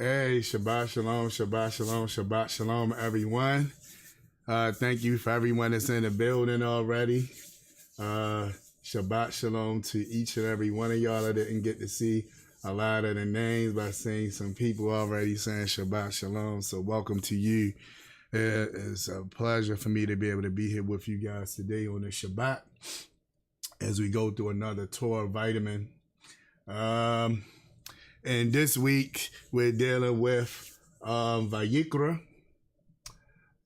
Hey, Shabbat Shalom, Shabbat Shalom, Shabbat Shalom, everyone. Thank you for everyone that's in the building already. Shabbat Shalom to each and every one of y'all that didn't get to see a lot of the names, by seeing some people already saying Shabbat Shalom. So welcome to you. It's a pleasure for me to be able to be here with you guys today on the Shabbat as we go through another Torah vitamin. And this week, we're dealing with Vayikra.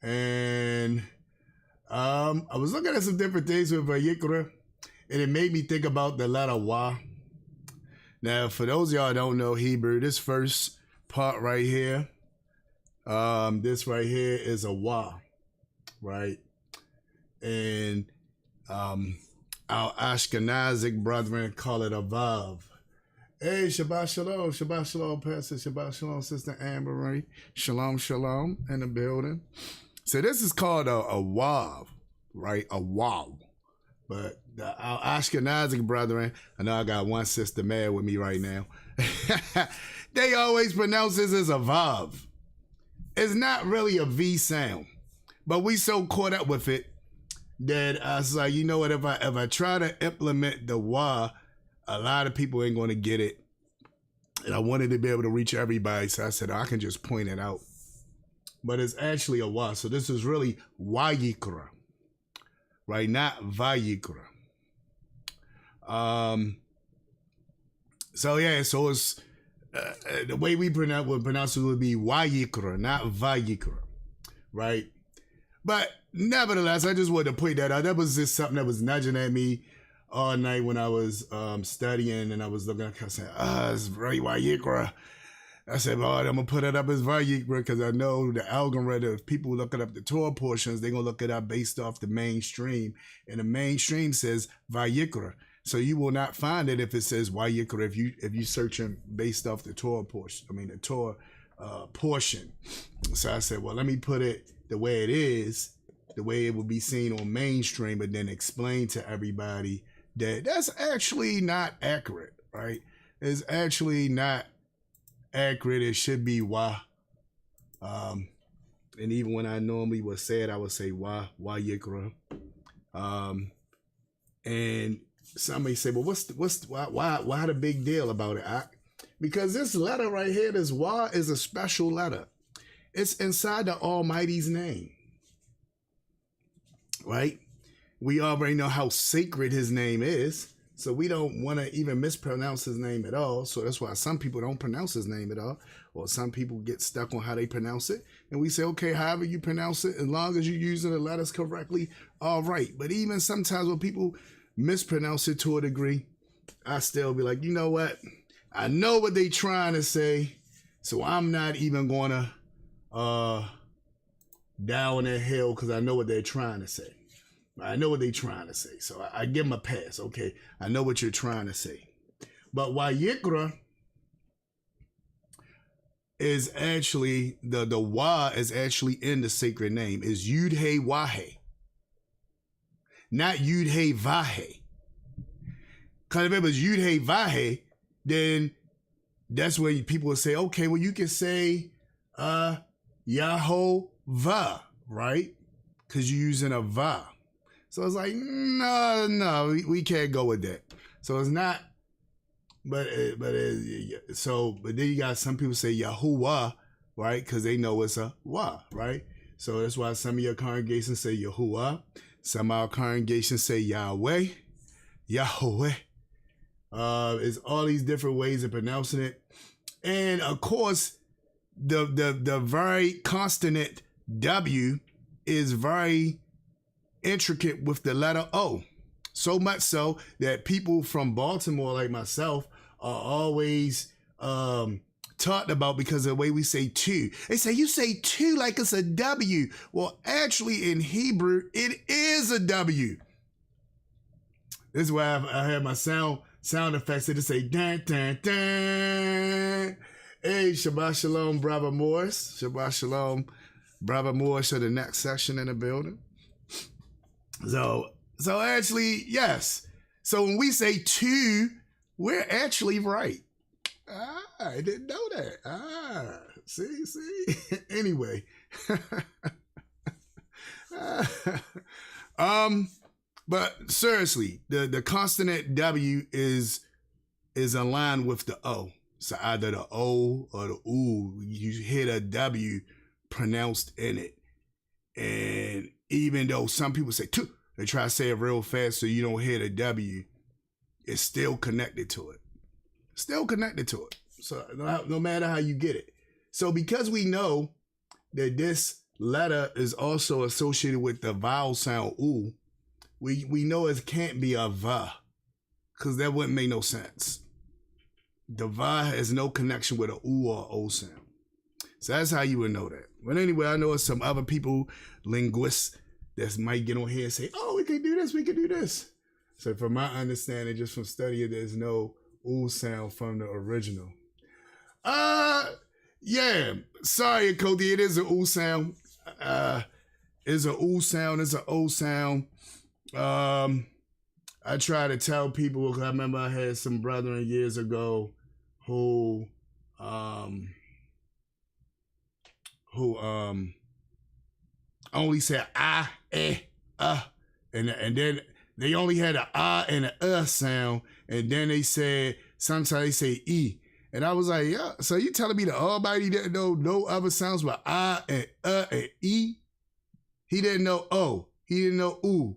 And I was looking at some different things with Vayikra, and it made me think about the letter Wa. Now, for those of y'all who don't know Hebrew, this first part right here, this right here is a Wa, right? And our Ashkenazic brethren call it a Vav. Hey, Shabbat Shalom, Pastor, Shabbat Shalom, Sister Amber Ray. Shalom, Shalom in the building. So this is called a Wav, right? A Wav. But our Ashkenazic brethren, I know I got one sister mad with me right now. They always pronounce this as a Vav. It's not really a V sound, but we so caught up with it that I was like, you know what, if I try to implement the Wa, a lot of people ain't going to get it. And I wanted to be able to reach everybody. So I said, I can just point it out. But it's actually a Wa. So this is really Vayikra, right? Not Vayikra. So yeah, so it's the way we would pronounce it would be Vayikra, not Vayikra, right? But nevertheless, I just wanted to point that out. That was just something that was nudging at me all night when I was studying, and I was looking, I said, it's very Vayikra. I said, Lord, I'm going to put it up as Vayikra because I know the algorithm, if people looking up the Torah portions, they're going to look it up based off the mainstream. And the mainstream says Vayikra. So you will not find it if it says Vayikra if you searching based off the Torah portion, the Torah portion. So I said, well, let me put it the way it is, the way it will be seen on mainstream, but then explain to everybody that's actually not accurate, right? It's actually not accurate. It should be Wa. And even when I normally would say it, I would say Wa Yikra. And somebody say, well, why the big deal about it? Because this letter right here, this Wa, is a special letter. It's inside the Almighty's name, right? We already know how sacred his name is, so we don't want to even mispronounce his name at all. So that's why some people don't pronounce his name at all, or some people get stuck on how they pronounce it. And we say, okay, however you pronounce it, as long as you're using the letters correctly, all right. But even sometimes when people mispronounce it to a degree, I still be like, you know what? I know what they trying to say, so I'm not even going to down that hill because I know what they're trying to say. I know what they're trying to say. So I give them a pass. Okay, I know what you're trying to say. But Vayikra is actually, the Wa is actually in the sacred name. Is Yud He Wahe. Not Yud He Vahe. Because if it was Yud He Vahe, then that's when people would say, okay, well, you can say Yahovah, right? Because you're using a Va. So it's like, no, we can't go with that. So it's not, but then you got some people say Yahuwah, right? Because they know it's a wah, right? So that's why some of your congregations say Yahuwah. Some of our congregations say Yahweh. Yahweh. It's all these different ways of pronouncing it. And of course, the very consonant W is very intricate with the letter O. So much so that people from Baltimore, like myself, are always talked about because of the way we say two. They say, you say two like it's a W. Well, actually in Hebrew, it is a W. This is why I have my sound effects to say dun dun dun. Hey, Shabbat Shalom, Brother Morris. Shabbat Shalom, Brother Morris of the next section in the building. So actually, yes. So when we say two, we're actually right. I didn't know that. See. Anyway. But seriously, the consonant W is aligned with the O. So either the O or the U, you hear the W pronounced in it. And even though some people say two, they try to say it real fast so you don't hear the W, it's still connected to it. So no matter how you get it. So because we know that this letter is also associated with the vowel sound U, we know it can't be a va, because that wouldn't make no sense. The va has no connection with a U or O sound. So that's how you would know that. But anyway, I know some other people, linguists, that might get on here and say, oh, we can do this. So from my understanding, just from studying, there's no U sound from the original. Yeah. Sorry, Cody, it is an U sound. It's an U sound, it's an O sound. I try to tell people, because I remember I had some brethren years ago who only said and then they only had an and an sound, and then they said, sometimes they say E. And I was like, yeah, so you telling me that Almighty didn't know no other sounds but and E? He didn't know O. He didn't know U.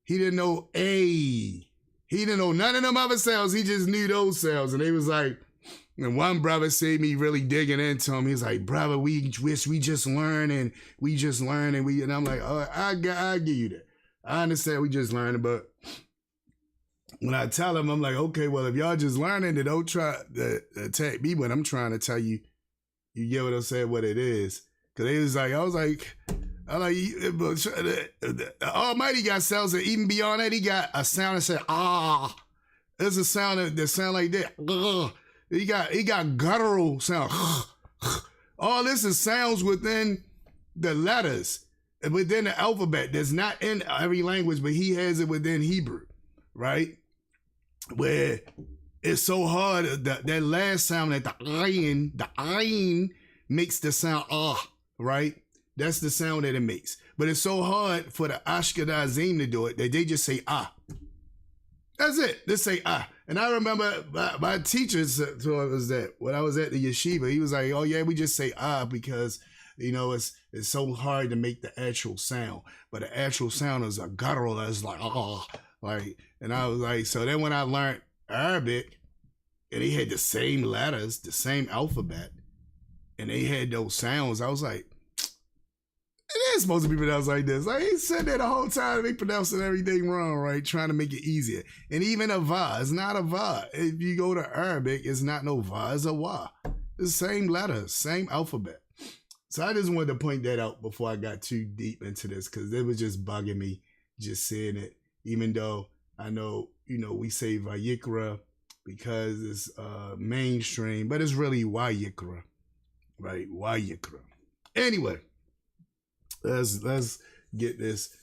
He didn't know A. He didn't know none of them other sounds. He just knew those sounds. And they was like, and one brother said me really digging into him. He's like, brother, we wish we just learn and and I'm like, oh, I give you that. I understand we just learning, but when I tell them, I'm like, okay, well, if y'all just learning, then don't try to attack me when I'm trying to tell you, you get what I'm saying, what it is. Cause they was like, I was like, the Almighty got sounds that even beyond that, he got a sound that said, ah. There's a sound that sound like that. He got guttural sound. All this is sounds within the letters, within the alphabet that's not in every language, but he has it within Hebrew, right? Where it's so hard, that last sound that the ayin makes the sound right? That's the sound that it makes. But it's so hard for the Ashkenazim to do it that they just say That's it. They say And I remember my teacher told us that when I was at the yeshiva, he was like, oh yeah, we just say because it's so hard to make the actual sound. But the actual sound is a guttural that's like and I was like, so then when I learned Arabic and they had the same letters, the same alphabet, and they had those sounds, I was like, it is supposed to be pronounced like this. Like, he said that the whole time, they pronouncing everything wrong, right? Trying to make it easier. And even a va, it's not a va. If you go to Arabic, it's not no va, it's a wa. It's the same letters, same alphabet. So I just wanted to point that out before I got too deep into this, because it was just bugging me just saying it, even though I know, we say Vayikra because it's mainstream, but it's really Wayikra, right? Wayikra. Anyway. Let's get this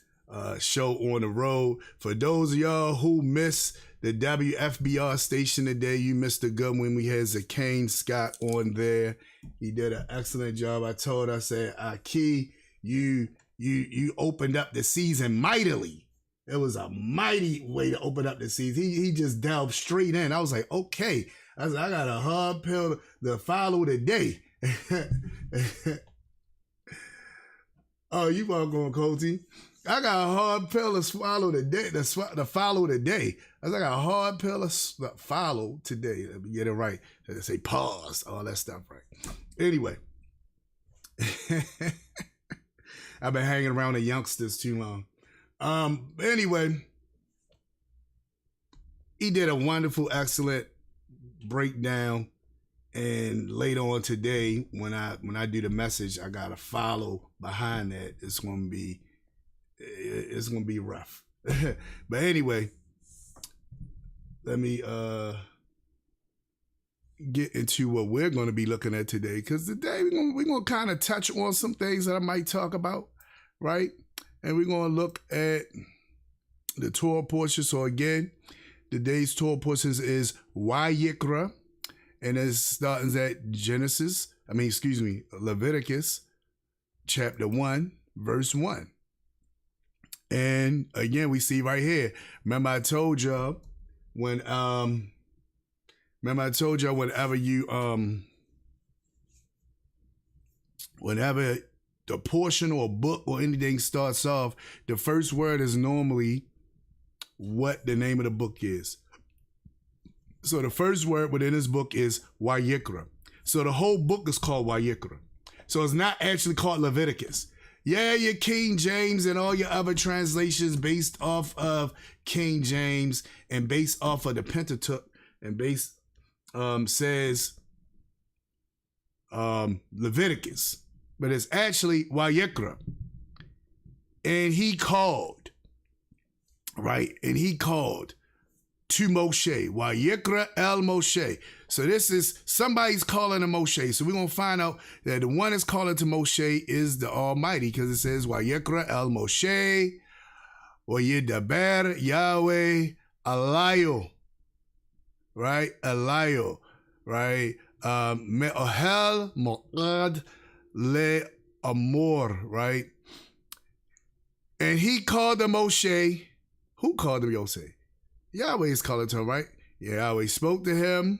show on the road. For those of y'all who missed the WFBR station today, you missed a good one. We had Zakane Scott on there. He did an excellent job. I said, Aki, you opened up the season mightily. It was a mighty way to open up the season. He just delved straight in. I was like, okay. I got a hard pill to follow today. Oh, you welcome, Coty. I got a hard pill to swallow today. To follow today. I got a hard pill to follow today. Let me get it right. They say pause, all that stuff right. Anyway, I've been hanging around the youngsters too long. Anyway, he did a wonderful, excellent breakdown. And later on today, when I do the message, I gotta follow behind that. It's gonna be rough. But anyway, let me get into what we're gonna be looking at today. Because today we're gonna kind of touch on some things that I might talk about, right? And we're gonna look at the Torah portion. So again, today's Torah portion is Vayikra. And it starts at Leviticus chapter 1, verse 1. And again, we see right here. Remember I told y'all whenever the portion or book or anything starts off, the first word is normally what the name of the book is. So the first word within this book is Vayikra. So the whole book is called Vayikra. So it's not actually called Leviticus. Yeah, your King James and all your other translations based off of King James and based off of the Pentateuch and says Leviticus. But it's actually Vayikra. And he called, right? And he called to Moshe, Vayikra el Moshe. So this is, somebody's calling to Moshe. So we're going to find out that the one that's calling to Moshe is the Almighty, because it says, Vayikra el Moshe, Vayidaber Yahweh Alayo, right? Alayo, right? Me'ohel Mo'ad Le Amor, right? And he called to Moshe. Who called to Moshe? Yahweh is calling to him, right? Yahweh spoke to him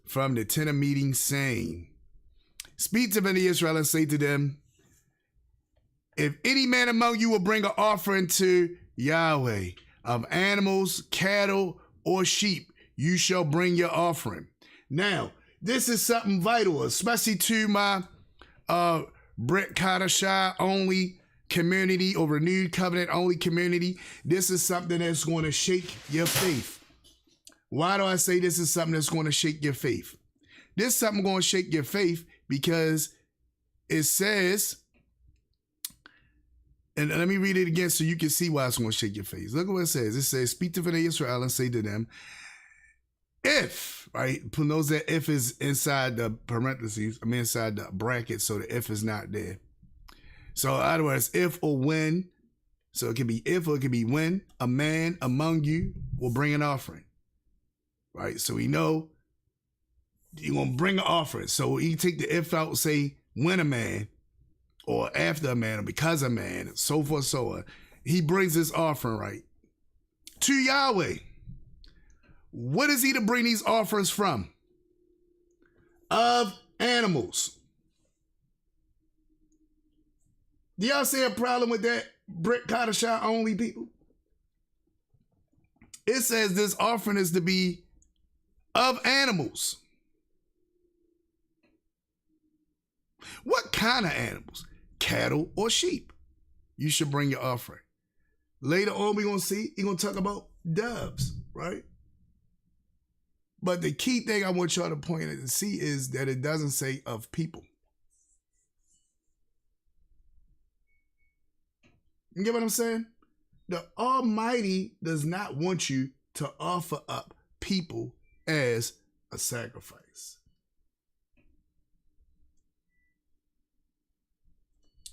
from the tent of meeting, saying, speak to Bnei Israel and say to them, if any man among you will bring an offering to Yahweh of animals, cattle, or sheep, you shall bring your offering. Now, this is something vital, especially to my Brit Kadashah only community or renewed covenant only community. This is something that's going to shake your faith. Why do I say this is something that's going to shake your faith? This is something going to shake your faith because it says, and let me read it again so you can see why it's going to shake your face. Look at what it says. It says, speak to Bnei Israel and say to them, if, right? Notice that if is inside the parentheses, inside the bracket, so the if is not there. So in other words, if or when, so it can be if or it can be when a man among you will bring an offering, right? So we know you're going to bring an offering. So you take the if out, say when a man or after a man or because a man, so forth, so on. He brings this offering, right? To Yahweh. What is he to bring these offerings from? Of animals. Do y'all see a problem with that, Brit Kadashah only people? It says this offering is to be of animals. What kind of animals? Cattle or sheep. You should bring your offering. Later on, we're going to see, he's going to talk about doves, right? But the key thing I want y'all to point at and see is that it doesn't say of people. You get what I'm saying? The Almighty does not want you to offer up people as a sacrifice.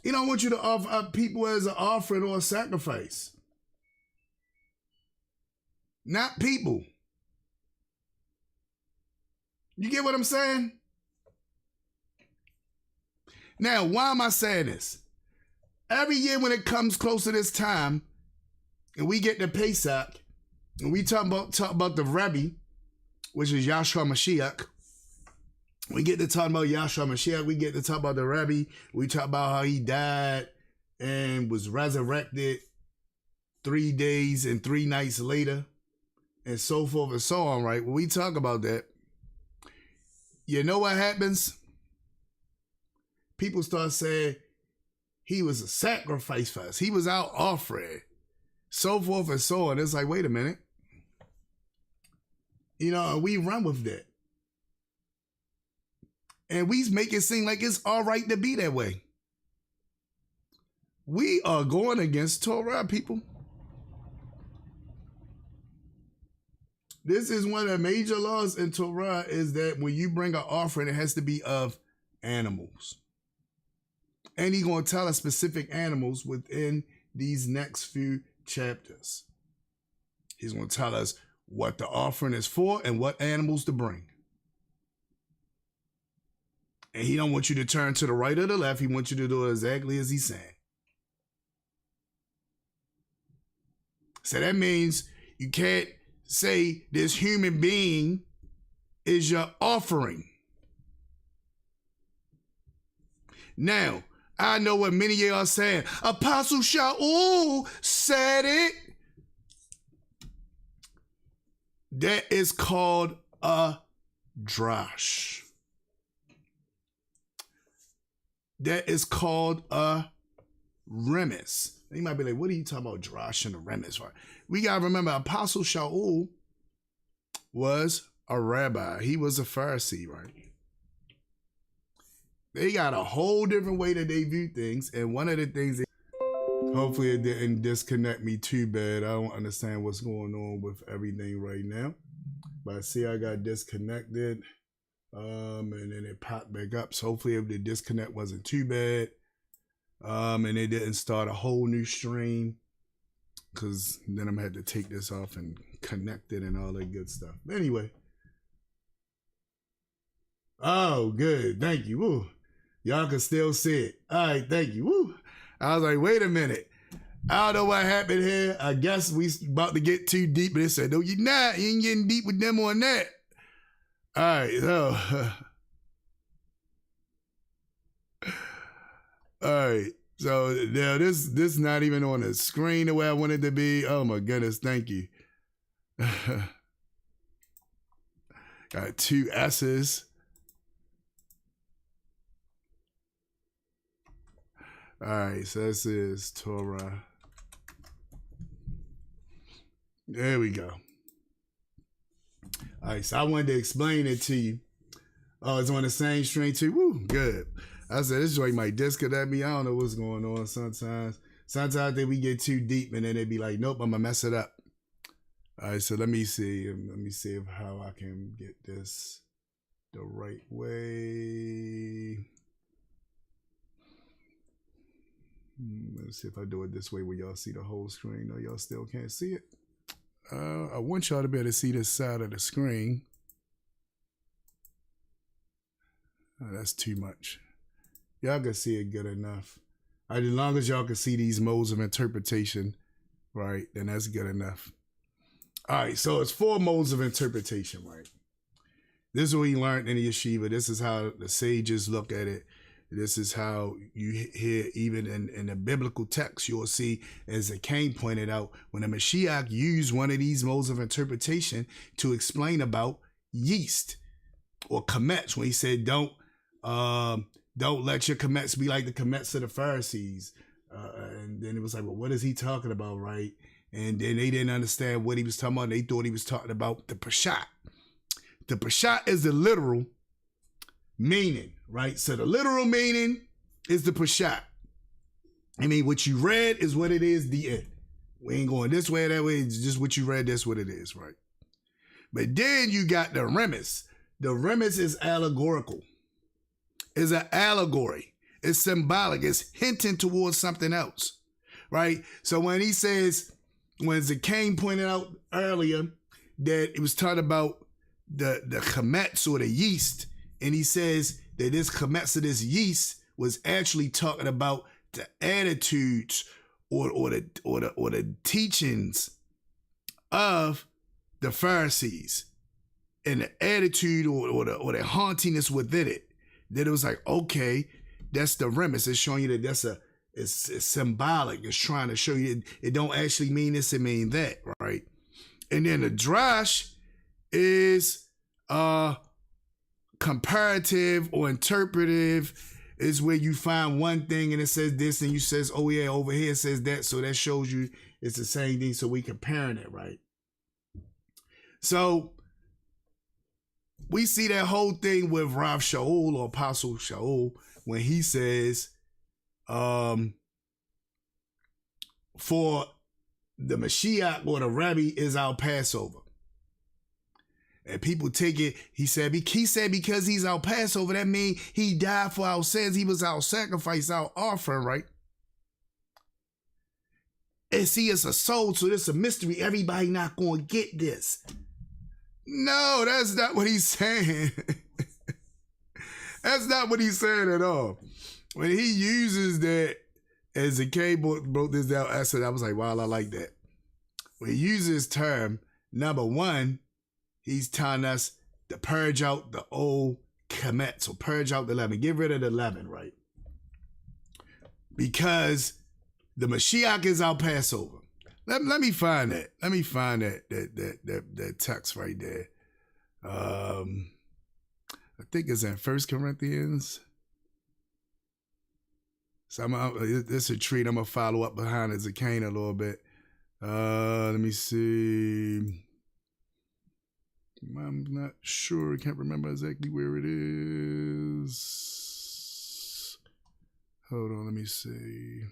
He don't want you to offer up people as an offering or a sacrifice. Not people. You get what I'm saying? Now, why am I saying this? Every year when it comes close to this time, and we get to Pesach, and we talk about the Rebbe, which is Yahshua Mashiach, we get to talk about Yahshua Mashiach. We get to talk about the Rebbe. We talk about how he died and was resurrected 3 days and 3 nights later, and so forth and so on, right? When we talk about that, you know what happens? People start saying he was a sacrifice for us. He was our offering, so forth and so on. It's like, wait a minute. You know, we run with that. And we make it seem like it's all right to be that way. We are going against Torah, people. This is one of the major laws in Torah, is that when you bring an offering, it has to be of animals. And he's going to tell us specific animals within these next few chapters. He's going to tell us what the offering is for and what animals to bring. And he don't want you to turn to the right or the left. He wants you to do it exactly as he's saying. So that means you can't say this human being is your offering. Now, I know what many of y'all are saying. Apostle Shaul said it. That is called a drash. That is called a remes. You might be like, what are you talking about, drash and a remes? Right? We got to remember, Apostle Shaul was a rabbi. He was a Pharisee, right? They got a whole different way that they view things. And one of the things, hopefully it didn't disconnect me too bad. I don't understand what's going on with everything right now. But I see I got disconnected. And then it popped back up. So hopefully if the disconnect wasn't too bad. And it didn't start a whole new stream. Because then I'm going to have to take this off and connect it and all that good stuff. Anyway. Oh, good. Thank you. Woo. Y'all can still see it. All right. Thank you. Woo. I was like, wait a minute. I don't know what happened here. I guess we about to get too deep. But they said, no, you're not. You ain't getting deep with them on that. All right. So, all right. So now this not even on the screen the way I wanted it to be. Oh my goodness. Thank you. Got 2 S's. All right, so this is Torah. There we go. All right, so I wanted to explain it to you. Oh, it's on the same string too. Woo, good. I said, this joint might disconnect me. I don't know what's going on sometimes. Sometimes I think we get too deep and then they be like, nope, I'm going to mess it up. All right, so let me see. Let me see how I can get this the right way. Let's see if I do it this way where y'all see the whole screen. No, y'all still can't see it. I want y'all to be able to see this side of the screen. Oh, that's too much. Y'all can see it good enough. All right, as long as y'all can see these modes of interpretation, right, then that's good enough. All right, so it's 4 modes of interpretation, right? This is what we learned in the yeshiva. This is how the sages look at it. This is how you hear even in the biblical text, you'll see, as Cain pointed out, when the Mashiach used one of these modes of interpretation to explain about yeast or chametz, when he said, don't let your chametz be like the chametz of the Pharisees. And then it was like, well, what is he talking about, right? And then they didn't understand what he was talking about. They thought he was talking about the Parshat. The Parshat is the literal meaning, right? So the literal meaning is the Parshat. I mean, what you read is what it is, the end. We ain't going this way or that way. It's just what you read, that's what it is, right? But then you got the remes. The remes is allegorical. It's an allegory. It's symbolic. It's hinting towards something else, right? So when he says, when Cain pointed out earlier that it was talking about the chametz or the yeast, and he says that this chametz of this yeast was actually talking about the attitudes or the teachings of the Pharisees. and the attitude or the hauntiness within it, that it was like, okay, that's the remnants. It's showing you that it's symbolic. It's trying to show you it don't actually mean this, it mean that, right? And then the drash is comparative or interpretive, is where you find one thing and it says this and you says, oh yeah, over here it says that. So that shows you it's the same thing. So we comparing it, right? So we see that whole thing with Rav Shaul or Apostle Shaul when he says, for the Mashiach or the Rabbi is our Passover. And people take it, he said because he's our Passover, that means he died for our sins. He was our sacrifice, our offering, right? And see, it's a soul, so it's a mystery. Everybody not going to get this. No, that's not what he's saying. That's not what he's saying at all. When he uses that, as the K broke this down, I was like, wow, I like that. When he uses this term, number one, he's telling us to purge out the old commit. So purge out the 11. Get rid of the 11, right? Because the Mashiach is our Passover. Let me find that. Let me find that text right there. I think it's in 1 Corinthians. So this is a treat. I'm going to follow up behind Zacchaeus a little bit. Let me see. I'm not sure. I can't remember exactly where it is. Hold on, let me see.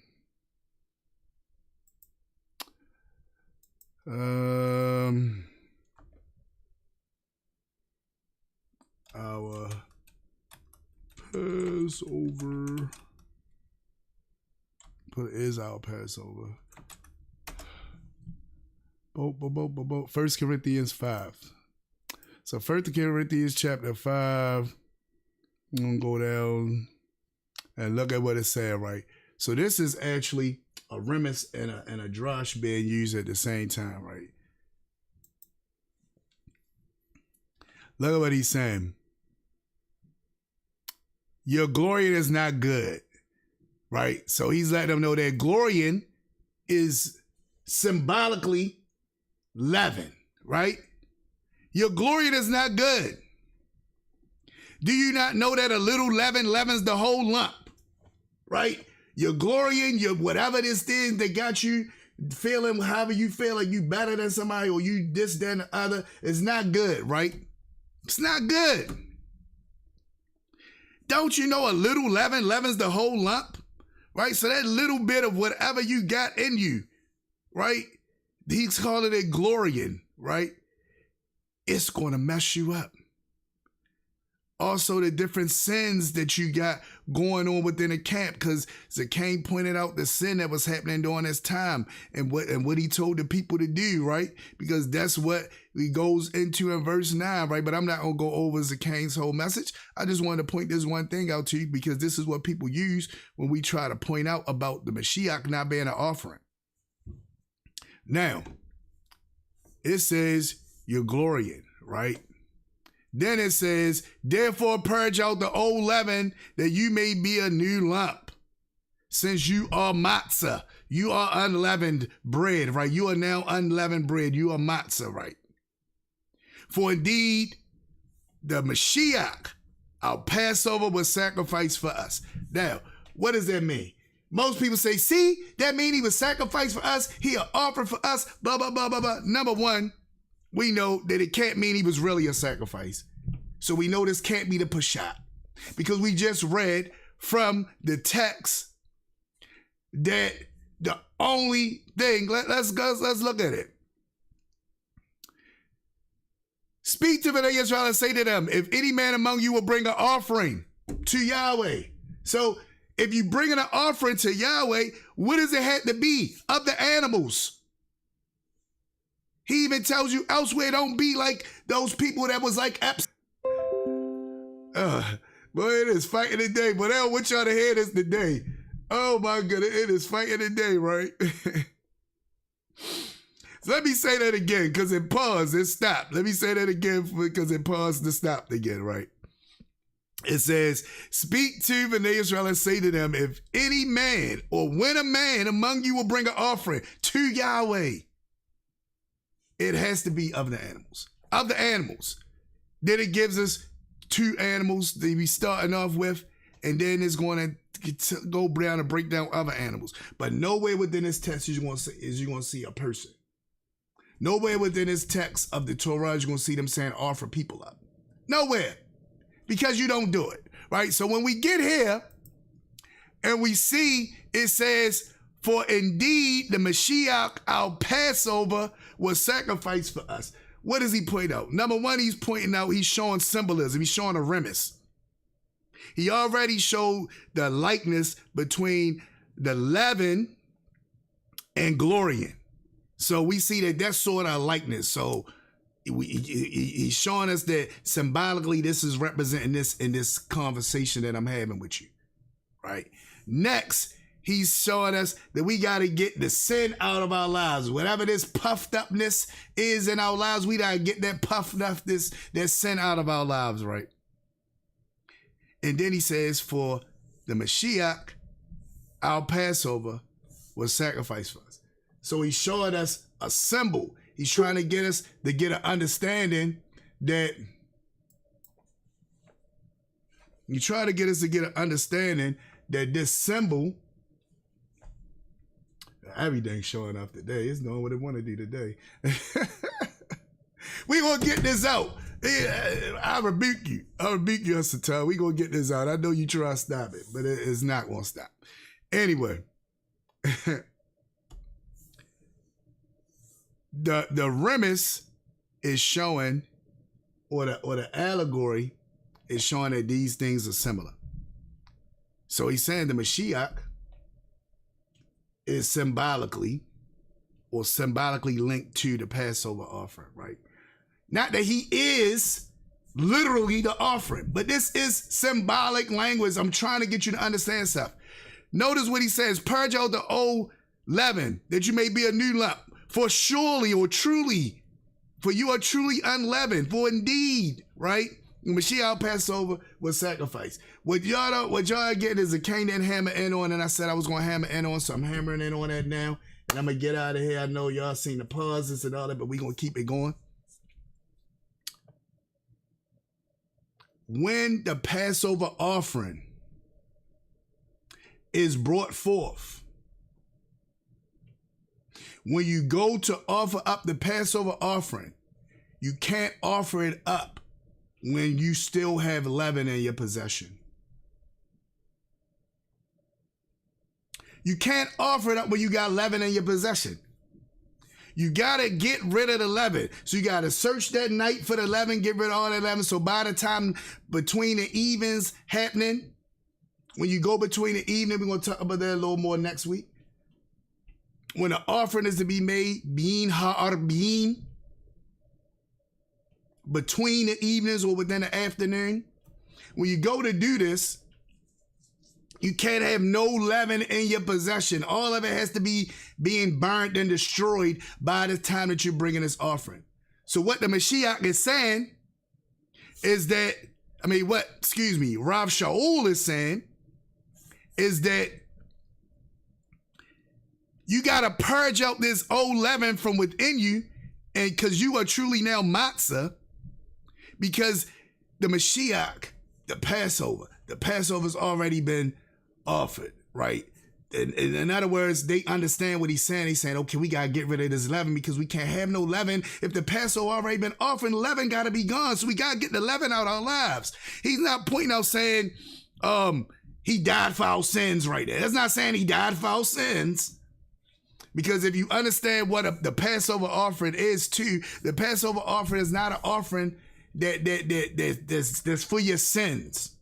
Our Passover. Put is our Passover. 1 Corinthians 5. So 1 Corinthians chapter 5, I'm going to go down and look at what it said, right? So this is actually a remnant and a drash being used at the same time, right? Look at what he's saying. Your glorying is not good, right? So he's letting them know that glorying is symbolically leaven, right? Your glorying is not good. Do you not know that a little leaven leavens the whole lump, right? Your glorying, your whatever this thing that got you feeling however you feel like you better than somebody or you this, that, and the other is not good, right? It's not good. Don't you know a little leaven leavens the whole lump, right? So that little bit of whatever you got in you, right? He's calling it glorying, right? It's going to mess you up. Also, the different sins that you got going on within the camp, because Zacchaeus pointed out the sin that was happening during this time and what he told the people to do, right? Because that's what he goes into in verse 9, right? But I'm not going to go over Zacchaeus' whole message. I just wanted to point this one thing out to you because this is what people use when we try to point out about the Mashiach not being an offering. Now, it says you're glorying, right? Then it says, therefore purge out the old leaven that you may be a new lump. Since you are matzah, you are unleavened bread, right? You are now unleavened bread. You are matzah, right? For indeed, the Mashiach, our Passover, was sacrificed for us. Now, what does that mean? Most people say, see, that means he was sacrificed for us. He offered for us, blah, blah, blah, blah, blah. Number one, we know that it can't mean he was really a sacrifice. So we know this can't be the Parshat because we just read from the text that the only thing, let's look at it. Speak to the Israel and say to them, if any man among you will bring an offering to Yahweh. So if you bring an offering to Yahweh, what does it have to be? Of the animals. He even tells you elsewhere, don't be like those people that was like, boy, it is fighting today. But I want y'all to hear this today. Oh my goodness, it is fighting today, right? Let me say that again, because it paused, it stopped. Let me say that again, because it paused and stopped again, right? It says, speak to the Israel and say to them, if any man or when a man among you will bring an offering to Yahweh, it has to be of the animals. Of the animals. Then it gives us 2 animals that we starting off with, and then it's going to go down and break down other animals. But nowhere within this text is you're going to see a person. Nowhere within this text of the Torah is you're going to see them saying offer people up. Nowhere. Because you don't do it, right? So when we get here and we see it says, for indeed the Mashiach, our Passover, was sacrificed for us. What does he point out? Number one, he's pointing out, he's showing symbolism. He's showing a remiss. He already showed the likeness between the leaven and glorying. So we see that that's sort of a likeness. So he's showing us that symbolically this is representing this in this conversation that I'm having with you, right? Next, he's showing us that we got to get the sin out of our lives. Whatever this puffed upness is in our lives, we got to get that puffed upness, that sin out of our lives, right? And then he says, for the Mashiach, our Passover, was sacrificed for us. So he's showing us a symbol. He's trying to get us to get an understanding that this symbol, everything's showing up today. It's doing what it want to do today. We gonna get this out. I rebuke you. Satan. We gonna get this out. I know you try to stop it, but it's not gonna stop. Anyway. The remiss is showing, or the allegory is showing that these things are similar. So he's saying the Mashiach is symbolically linked to the Passover offering, right? Not that he is literally the offering, but this is symbolic language. I'm trying to get you to understand stuff. Notice what he says, purge out the old leaven, that you may be a new lump. For surely or truly, for you are truly unleavened. For indeed, right? The Mashiach Passover was sacrificed. What y'all getting is a cane and hammer in on, and I said I was going to hammer in on, so I'm hammering in on that now. And I'm going to get out of here. I know y'all seen the pauses and all that, but we're going to keep it going. When the Passover offering is brought forth, when you go to offer up the Passover offering, you can't offer it up when you still have leaven in your possession. You can't offer it up when you got leaven in your possession. You got to get rid of the leaven. So you got to search that night for the leaven, get rid of all that leaven. So by the time between the evens happening, when you go between the evening, we're going to talk about that a little more next week. When the offering is to be made, being ha'arbin, between the evenings or within the afternoon, when you go to do this, you can't have no leaven in your possession. All of it has to be being burnt and destroyed by the time that you're bringing this offering. So what the Mashiach is saying is that, Rav Shaul is saying is that you got to purge out this old leaven from within you, and because you are truly now matzah, because the Mashiach, the Passover's already been offered, right? In other words, they understand what he's saying. He's saying, okay, we got to get rid of this leaven because we can't have no leaven. If the Passover already been offered, leaven got to be gone. So we got to get the leaven out of our lives. He's not pointing out saying he died for our sins right there. That's not saying he died for our sins. Because if you understand what the Passover offering is too, the Passover offering is not an offering that's for your sins.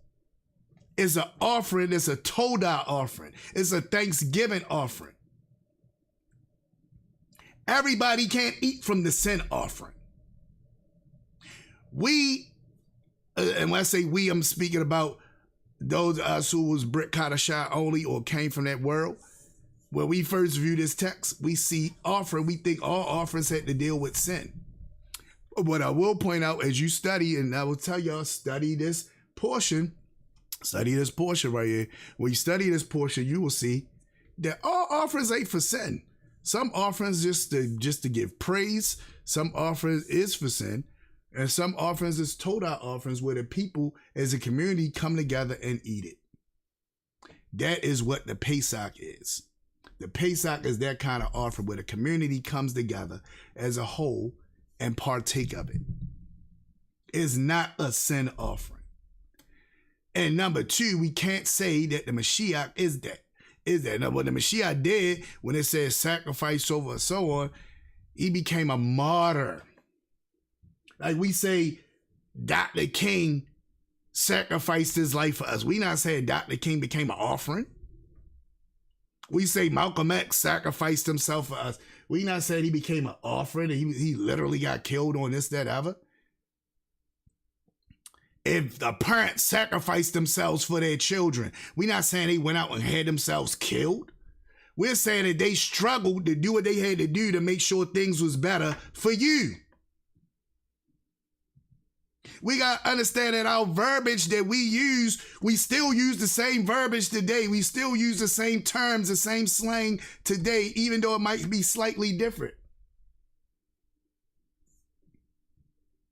It's an offering, it's a Todah offering. It's a Thanksgiving offering. Everybody can't eat from the sin offering. We, and when I say we, I'm speaking about those of us who was Brit Kadashah only or came from that world. when we first view this text, we see offering, we think all offerings had to deal with sin. What I will point out as you study, and I will tell y'all, study this portion right here. When you study this portion, you will see that all offerings ain't for sin. Some offerings just to give praise. Some offerings is for sin. And some offerings is Torah offerings where the people as a community come together and eat it. That is what the Pesach is. The Pesach is that kind of offering where the community comes together as a whole and partake of it. It's not a sin offering. And number two, we can't say that the Mashiach is that. Now, what the Mashiach did when it says sacrifice over and so on, he became a martyr. Like we say, Dr. King sacrificed his life for us. We not saying Dr. King became an offering. We say Malcolm X sacrificed himself for us. We not saying he became an offering and he literally got killed on this, that, ever. If the parents sacrificed themselves for their children, we not saying they went out and had themselves killed. We're saying that they struggled to do what they had to do to make sure things was better for you. We got to understand that our verbiage that we use, we still use the same verbiage today. We still use the same terms, the same slang today, even though it might be slightly different.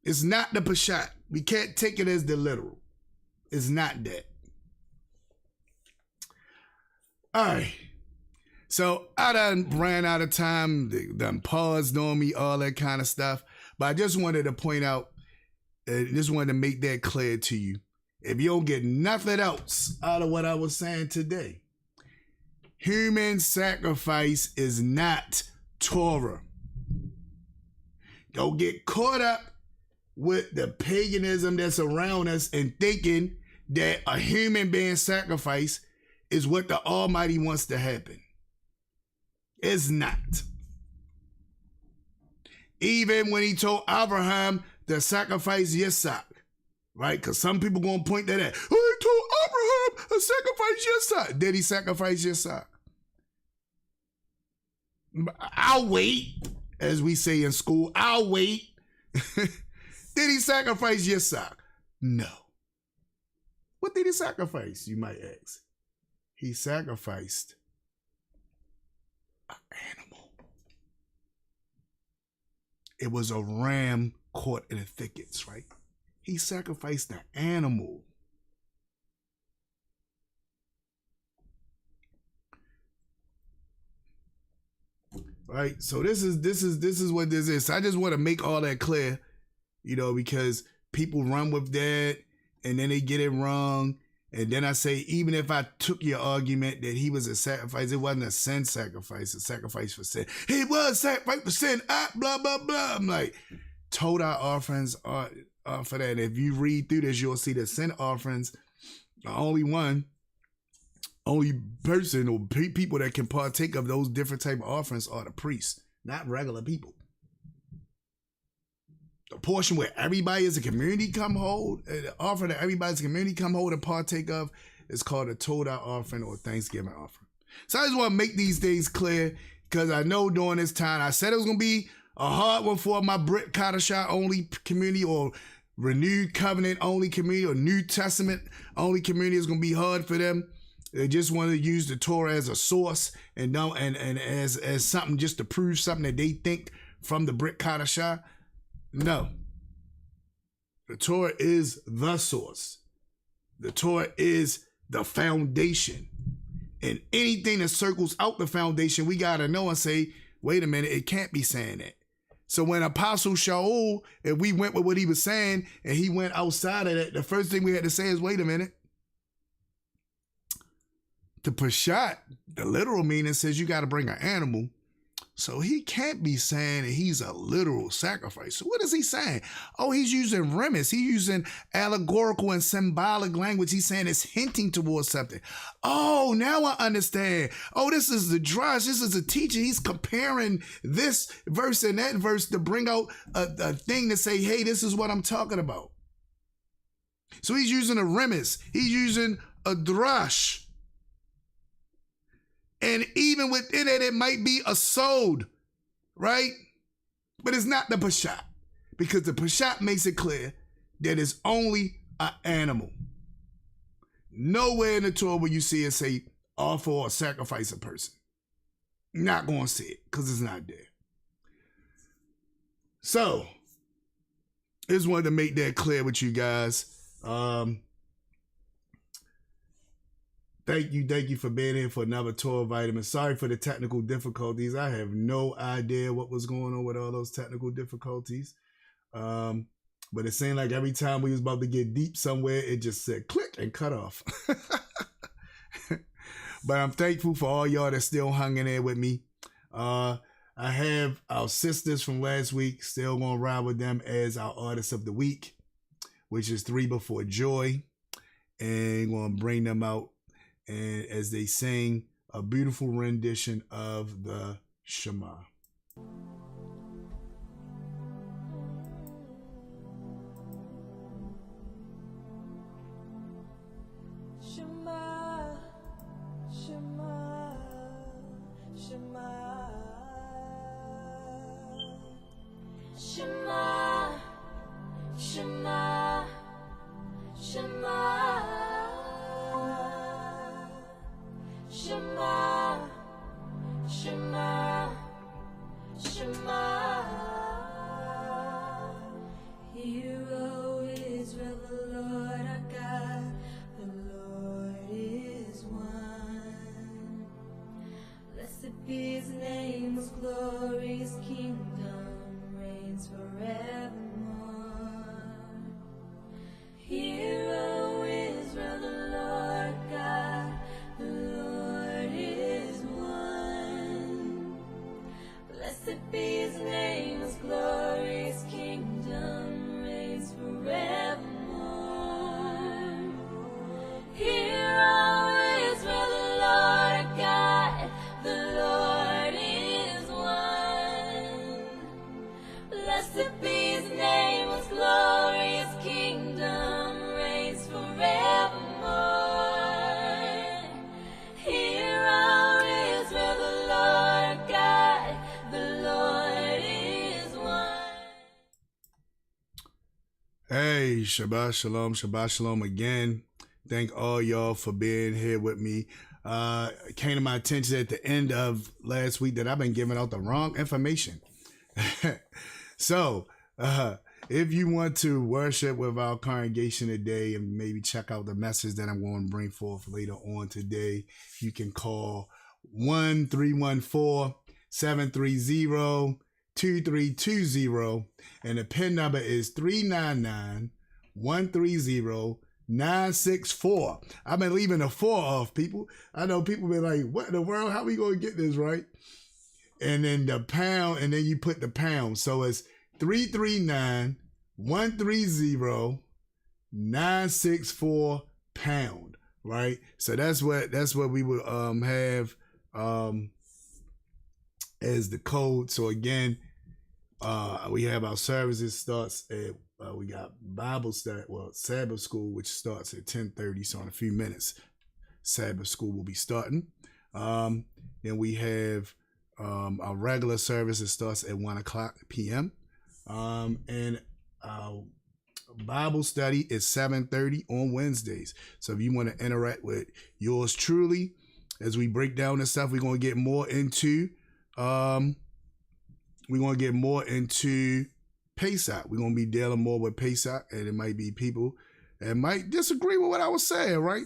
It's not the Parshat. We can't take it as the literal. It's not that. All right. So I done ran out of time, done paused on me, all that kind of stuff. But I just wanted to point out, just wanted to make that clear to you. If you don't get nothing else out of what I was saying today, human sacrifice is not Torah. Don't get caught up with the paganism that's around us and thinking that a human being sacrifice is what the Almighty wants to happen. It's not. Even when he told Abraham to sacrifice Yitzhak, right? Because some people going to point that at, oh, he told Abraham to sacrifice Yitzhak. Did he sacrifice Yitzhak? I'll wait, as we say in school. I'll wait. Did he sacrifice Yitzhak? No. What did he sacrifice, you might ask? He sacrificed an animal. It was a ram caught in the thickets, right? He sacrificed an animal. Right? So this is what this is. So I just want to make all that clear, you know, because people run with that and then they get it wrong. And then I say, even if I took your argument that he was a sacrifice, it wasn't a sin sacrifice, a sacrifice for sin. He was sacrifice for sin, blah, blah, blah. I'm like, Torah offerings are for that. And if you read through this, you'll see that sin offerings are only person or people that can partake of those different type of offerings are the priests, not regular people. The portion where everybody as a community come hold, the offering that everybody as a community come hold and partake of is called a Torah offering or Thanksgiving offering. So I just want to make these things clear because I know during this time, I said it was going to be a hard one for my Brit Kadashah only community or renewed covenant only community or New Testament only community. Is going to be hard for them. They just want to use the Torah as a source and as something just to prove something that they think from the Brit Kadashah. No. The Torah is the source. The Torah is the foundation. And anything that circles out the foundation, we got to know and say, wait a minute, it can't be saying that. So when Apostle Shaul, if we went with what he was saying and he went outside of that, the first thing we had to say is, wait a minute. The Parshat, the literal meaning says you got to bring an animal. So he can't be saying that he's a literal sacrifice. So what is he saying? Oh, he's using remiss. He's using allegorical and symbolic language. He's saying it's hinting towards something. Oh, now I understand. Oh, this is the drush. This is a teacher. He's comparing this verse and that verse to bring out a thing to say, hey, this is what I'm talking about. So he's using a remiss. He's using a drush. And even within it, it might be a sod, right? But it's not the Parshat, because the Parshat makes it clear that it's only an animal. Nowhere in the Torah will you see it say offer or sacrifice a person. Not going to see it because it's not there. So, just wanted to make that clear with you guys. Thank you for being here for another Torah Vitamin. Sorry for the technical difficulties. I have no idea what was going on with all those technical difficulties. But it seemed like every time we was about to get deep somewhere, it just said click and cut off. But I'm thankful for all y'all that still hung in there with me. I have our sisters from last week, still gonna ride with them as our artists of the week, which is 3 Before Joy. And gonna bring them out and as they sing a beautiful rendition of the Shema. Shema, Shema, Shema, Shema, Shema, Shema, Shema, Shema, Shema. Hear, O Israel, the Lord our God, the Lord is one. Blessed be his name, his glorious kingdom reigns forevermore. Hear, O Israel, the Lord God, the Lord is one. Blessed be his name, his glorious kingdom reigns forevermore. Hear, O Israel, the Lord our God, the Lord is one. Blessed be his name, his glorious kingdom reigns forevermore. Hear, O Israel, the Lord our God, the Lord is one. Hey, Shabbat Shalom again. Thank all y'all for being here with me. It came to my attention at the end of last week that I've been giving out the wrong information. So, if you want to worship with our congregation today and maybe check out the message that I'm going to bring forth later on today, you can call 1-314-730-2320, and the PIN number is 399-130-964. I've been leaving the 4 off, people. I know people be like, what in the world? How we going to get this right? And then the pound, and then you put the pound. So it's 339-130-964 pound, right? So that's what we would have as the code. So again, we have our services starts at we got Sabbath school, which starts at 10:30. So in a few minutes, Sabbath school will be starting. Then we have our regular service. It starts at 1:00 p.m. And our Bible study is 7:30 on Wednesdays. So if you want to interact with yours truly, as we break down this stuff, we're going to get more into Pesach. We're going to be dealing more with Pesach, and it might be people that might disagree with what I was saying, right?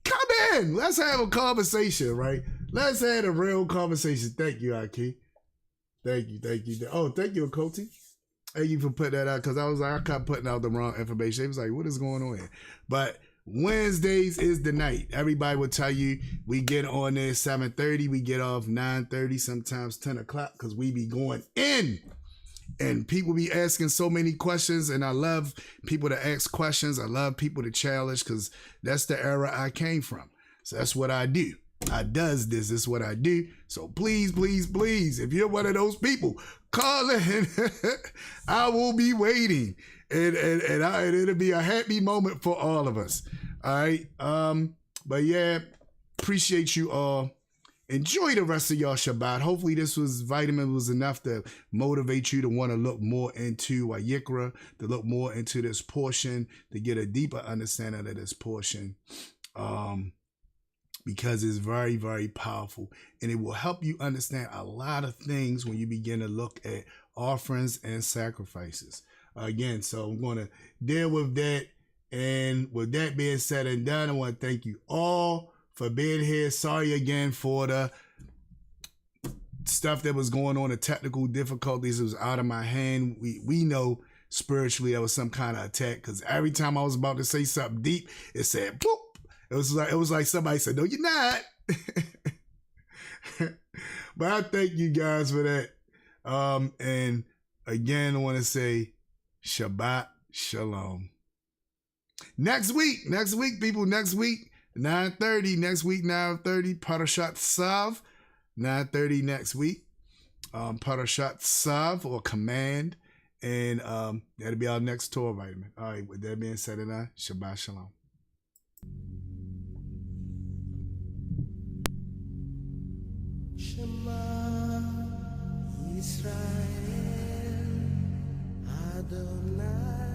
Come in. Let's have a conversation, right? Let's have a real conversation. Thank you, Aki. Thank you. Oh, thank you, Akoti. Thank you for putting that out, because I was like, I kept putting out the wrong information. It was like, what is going on here? But Wednesdays is the night. Everybody will tell you we get on there 7:30. We get off 9:30, sometimes 10 o'clock, because we be going in. And people be asking so many questions, and I love people to ask questions. I love people to challenge, because that's the era I came from. So that's what I do. This is what I do. So please, if you're one of those people, call in. I will be waiting. And it'll be a happy moment for all of us. All right. But yeah, appreciate you all. enjoy the rest of y'all Shabbat. Hopefully this vitamin was enough to motivate you to want to look more into Vayikra, to look more into this portion, to get a deeper understanding of this portion. Because it's very, very powerful. And it will help you understand a lot of things when you begin to look at offerings and sacrifices. Again, so I'm going to deal with that. And with that being said and done, I want to thank you all for being here. Sorry again for the stuff that was going on, the technical difficulties. It was out of my hand. We know spiritually there was some kind of attack, because every time I was about to say something deep, it said, boop. It was like somebody said, no, you're not. But I thank you guys for that. And again, I want to say Shabbat Shalom. Next week, people, next week, 9:30. Next week, 9:30, Parashat Tzav, 9:30 next week. Parashat Tzav, or command. And that'll be our next Torah vitamin. All right, with that being said, Shabbat Shalom. Shema Yisrael Adonai